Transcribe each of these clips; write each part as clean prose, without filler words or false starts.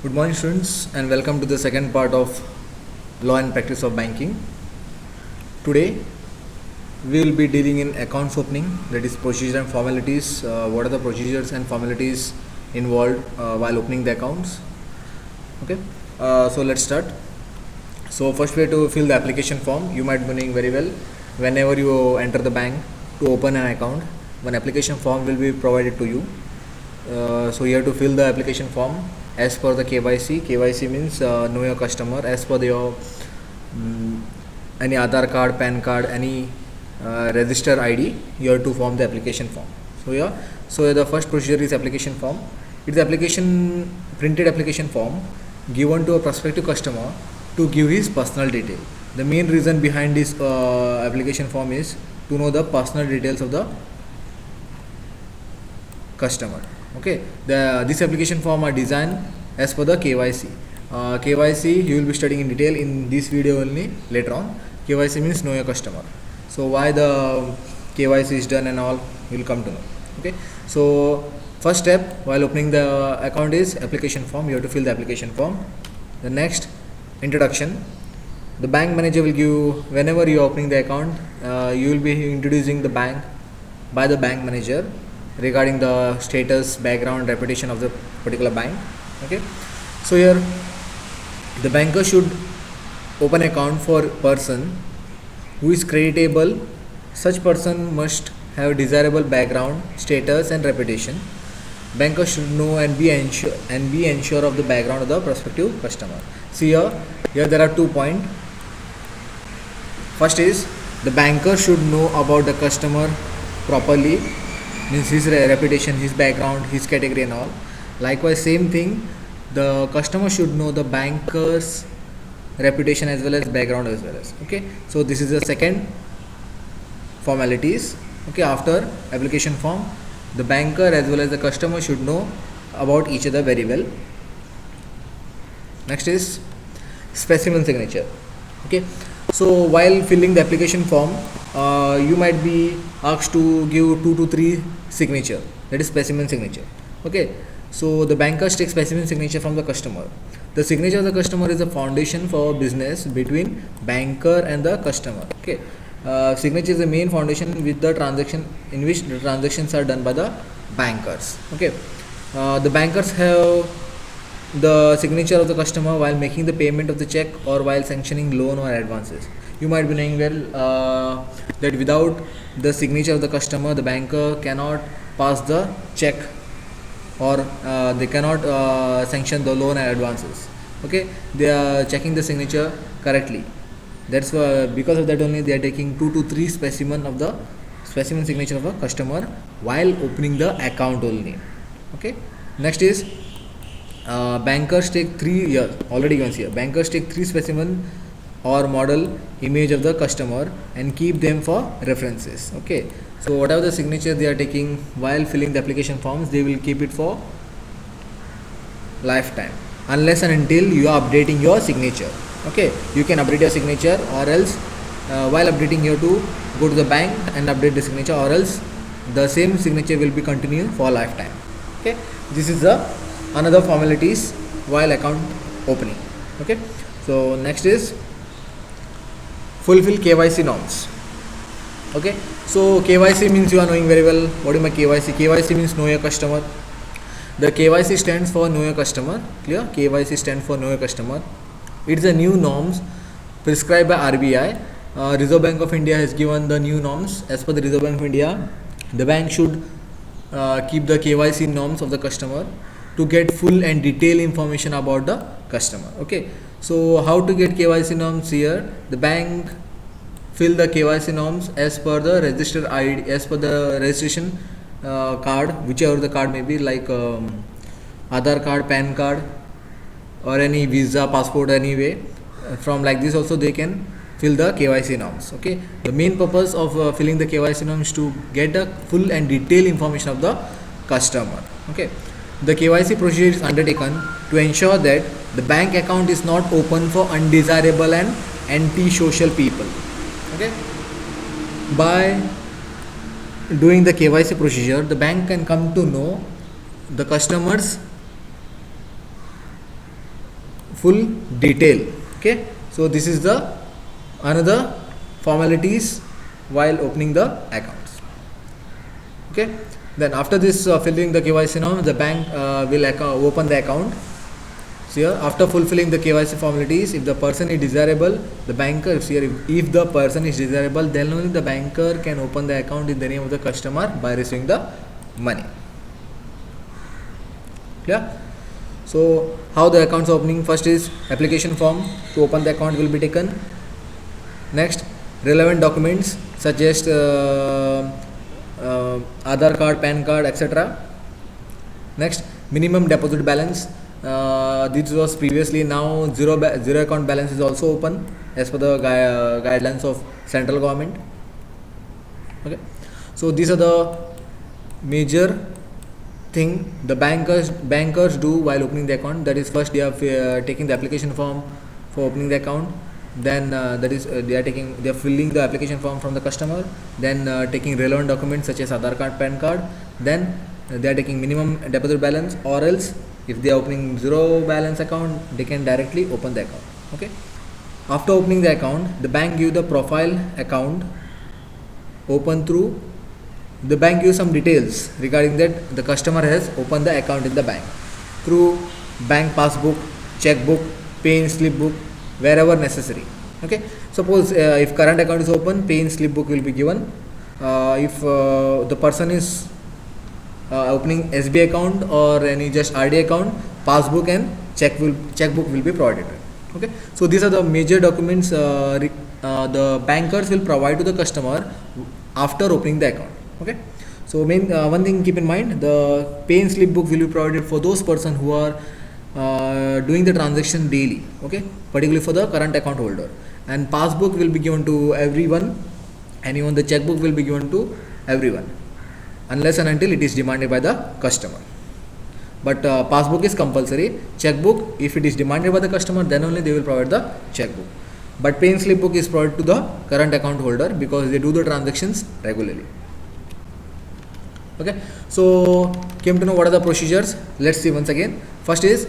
Good morning, students, and welcome to the second part of Law and Practice of Banking. Today, we will be dealing in accounts opening, that is procedure and formalities. What are the procedures and formalities involved while opening the accounts? Okay, so let's start. So first we have to fill the application form. You might be knowing very well, whenever you enter the bank to open an account, one application form will be provided to you. So you have to fill the application form as per the KYC. KYC means know your customer. As per your any Aadhaar card, PAN card, any register ID, you have to form the application form. So the first procedure is application form. It's the printed application form given to a prospective customer to give his personal detail. The main reason behind this application form is to know the personal details of the customer. Okay, this application form are designed as per the KYC. KYC you will be studying in detail in this video only later on. KYC means know your customer. So why the KYC is done and all, you will come to know. Okay, so first step while opening the account is application form. You have to fill the application form. The next, introduction. The bank manager will give, whenever you are opening the account, you will be introducing the bank by the bank manager regarding the status, background, reputation of the particular bank. Okay, so here the banker should open account for person who is creditable. Such person must have desirable background, status and reputation. Banker should know and be ensure of the background of the prospective customer. See here there are 2 points. First is the banker should know about the customer properly, means his reputation, his background, his category and all. Likewise, same thing, the customer should know the banker's reputation as well as background as well as. Okay, so this is the second formalities. Okay, after application form, the banker as well as the customer should know about each other very well. Next is specimen signature. Okay, so while filling the application form, you might be asked to give 2 to 3 signature, that is specimen signature. Okay, so the bankers take specimen signature from the customer. The signature of the customer is a foundation for business between banker and the customer. Okay, signature is the main foundation with the transaction, in which the transactions are done by the bankers. Okay, the bankers have the signature of the customer while making the payment of the check or while sanctioning loan or advances. You might be knowing well that without the signature of the customer, the banker cannot pass the check or they cannot sanction the loan and advances. Okay, they are checking the signature correctly. That's why, because of that only, they are taking 2 to 3 specimen of the specimen signature of a customer while opening the account only. Okay, next is bankers take 3 here, already you can see here, bankers take 3 specimen or model image of the customer and keep them for references. Okay, so whatever the signature they are taking while filling the application forms, they will keep it for lifetime unless and until you are updating your signature. Okay, you can update your signature, or else while updating you have to go to the bank and update the signature, or else the same signature will be continued for lifetime. Okay, this is the another formalities while account opening. Okay, so next is fulfill KYC norms. Okay, so KYC means you are knowing very well what is my KYC. KYC means know your customer. The KYC stands for know your customer. Clear? KYC stands for know your customer. It's a new norms prescribed by RBI. Reserve Bank of India has given the new norms. As per the Reserve Bank of India, the bank should keep the KYC norms of the customer to get full and detailed information about the customer. Okay, so how to get KYC norms here? The bank fill the KYC norms as per the register ID, as per the registration card, whichever the card may be, like Aadhaar card, PAN card, or any visa, passport, anyway. From like this also they can fill the KYC norms. Okay, the main purpose of filling the KYC norms is to get a full and detailed information of the customer. Okay, the KYC procedure is undertaken to ensure that the bank account is not open for undesirable and anti-social people. Okay, by doing the KYC procedure, the bank can come to know the customers full detail. Okay, so this is the another formalities while opening the accounts. Okay, then after this filling the KYC now, the bank will open the account. So here, after fulfilling the KYC formalities, if the person is desirable, the banker here, if the person is desirable, then only the banker can open the account in the name of the customer by receiving the money. Yeah. So how the accounts opening? First is application form to open the account will be taken. Next, relevant documents such as Aadhaar card, PAN card, etc. Next, minimum deposit balance. This was previously, now zero account balance is also open as per the guidelines of central government. Okay, so these are the major thing the bankers do while opening the account. That is, first they are taking the application form for opening the account. Then they are filling the application form from the customer. Then taking relevant documents such as Aadhaar card, PAN card. Then they are taking minimum deposit balance, or else if they are opening zero balance account, they can directly open the account. Okay. After opening the account, the bank give the profile account open through. The bank gives some details regarding that the customer has opened the account in the bank through bank passbook, checkbook, pay slip book, wherever necessary. Okay. Suppose if current account is open, pay slip book will be given. If the person is opening SB account or any just RD account, passbook and checkbook will be provided. Okay. So these are the major documents the bankers will provide to the customer after opening the account. Okay. So main one thing keep in mind, the pay and slip book will be provided for those person who are doing the transaction daily. Okay, particularly for the current account holder, and passbook will be given to everyone, and even the checkbook will be given to everyone unless and until it is demanded by the customer. But passbook is compulsory. Checkbook, if it is demanded by the customer, then only they will provide the checkbook. But pay and slip book is provided to the current account holder because they do the transactions regularly. Okay, so came to know what are the procedures. Let's see once again. First is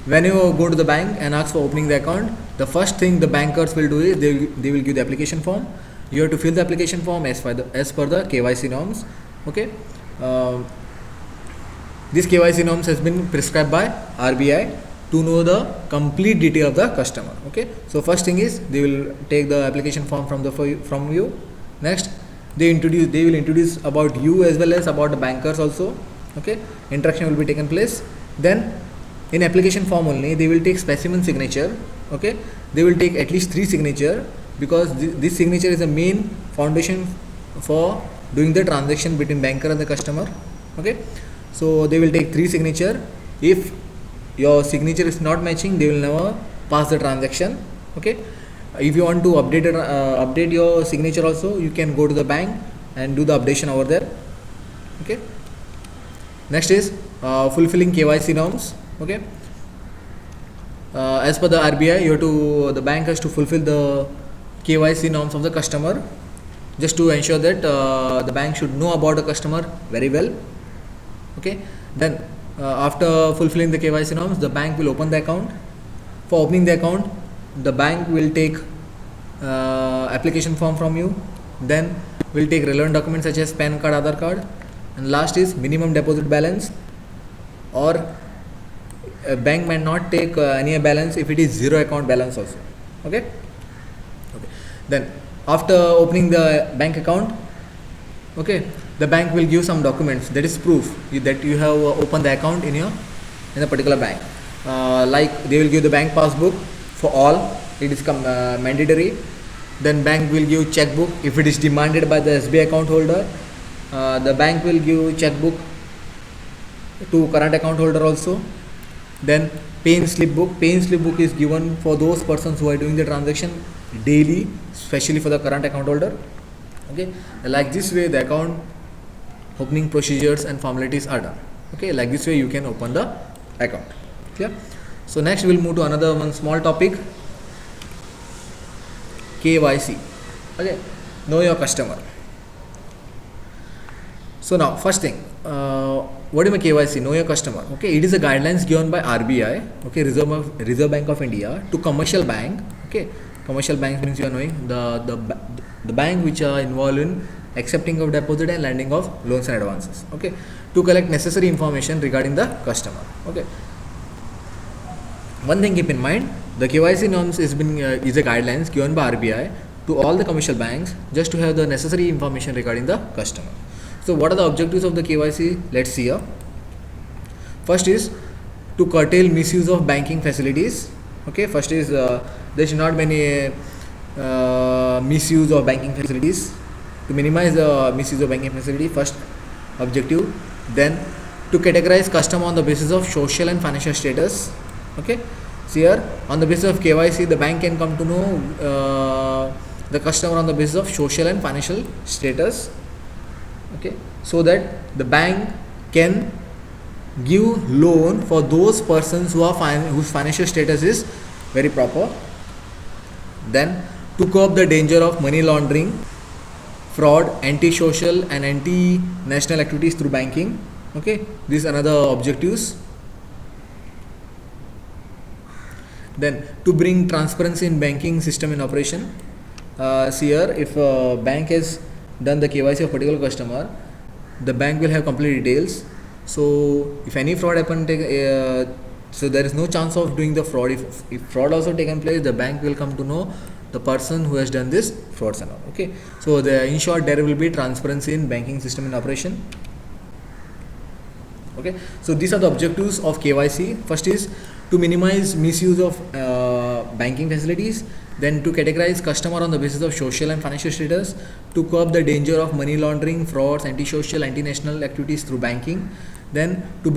when you go to the bank and ask for opening the account, the first thing the bankers will do is they will give the application form. You have to fill the application form as per the KYC norms. Okay, this KYC norms has been prescribed by RBI to know the complete detail of the customer. Okay, so first thing is they will take the application form from you. Next, they will introduce about you as well as about the bankers also. Okay, interaction will be taken place. Then in application form only they will take specimen signature. Okay, they will take at least 3 signature because this signature is the main foundation for doing the transaction between banker and the customer. Okay, so they will take 3 signature. If your signature is not matching, they will never pass the transaction. Okay, if you want to update your signature also, you can go to the bank and do the updation over there. Okay, next is fulfilling KYC norms. Okay, as per the RBI, the bank has to fulfill the KYC norms of the customer, just to ensure that the bank should know about the customer very well. Okay, then after fulfilling the KYC norms, the bank will open the account. For opening the account, the bank will take application form from you. Then will take relevant documents such as PAN card, Aadhaar card, and last is minimum deposit balance, or a bank may not take any balance if it is zero account balance also. Okay. Then after opening the bank account, okay, the bank will give some documents that is proof that you have opened the account in a particular bank. Like they will give the bank passbook for all, it is mandatory. Then bank will give checkbook if it is demanded by the SBI account holder. The bank will give checkbook to current account holder also. Then pay and slip book. Pay and slip book is given for those persons who are doing the transaction daily, especially for the current account holder. Okay, like this way the account opening procedures and formalities are done. Okay, like this way you can open the account. Clear? So next we will move to another one small topic, KYC. Okay, know your customer. So now first thing, what do you mean KYC? Know your customer. Okay, it is a guidelines given by RBI. Okay, Reserve Bank of India to commercial bank. Okay, commercial banks means you are knowing the bank which are involved in accepting of deposit and lending of loans and advances. Okay, to collect necessary information regarding the customer. Okay, one thing keep in mind, the KYC norms is a guidelines given by RBI to all the commercial banks just to have the necessary information regarding the customer. So what are the objectives of the KYC? Let's see here. First is to curtail misuse of banking facilities. Okay, first is there should not be any misuse of banking facilities. To minimize the misuse of banking facility, first objective. Then to categorize customer on the basis of social and financial status. Okay, so here on the basis of KYC, the bank can come to know the customer on the basis of social and financial status. Okay, so that the bank can give loan for those persons who are whose financial status is very proper. Then to curb the danger of money laundering, fraud, anti-social and anti-national activities through banking. Okay, these are another objectives. Then to bring transparency in banking system in operation. See here, if a bank has done the KYC of particular customer, the bank will have complete details. So if any fraud happen, so there is no chance of doing the fraud. If fraud also taken place, the bank will come to know the person who has done this frauds and all. Okay, so in short, there will be transparency in banking system in operation. Okay, so these are the objectives of KYC. First is to minimize misuse of banking facilities, then to categorize customer on the basis of social and financial status, to curb the danger of money laundering, frauds, anti-social, anti-national activities through banking, then to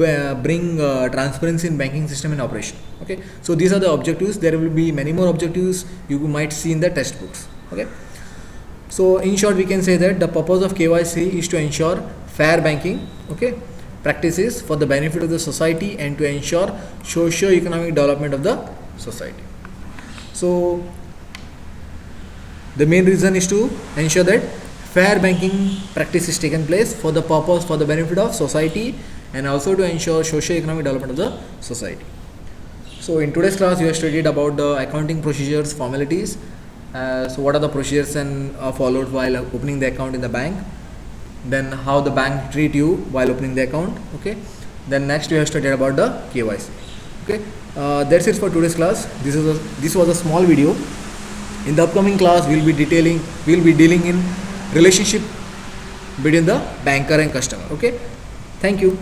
bring transparency in banking system in operation. Okay, so these are the objectives. There will be many more objectives you might see in the textbooks. Okay, so in short, we can say that the purpose of KYC is to ensure fair banking, okay, practices for the benefit of the society and to ensure socio-economic development of the society. So the main reason is to ensure that fair banking practice is taken place for the purpose, for the benefit of society, and also to ensure socio-economic development of the society. So in today's class, we have studied about the accounting procedures, formalities. So what are the procedures and are followed while opening the account in the bank? Then how the bank treat you while opening the account. Okay. Then next we have studied about the KYC. Okay. That's it for today's class. This was a small video. In the upcoming class, we'll be dealing in relationship between the banker and customer. Okay. Thank you.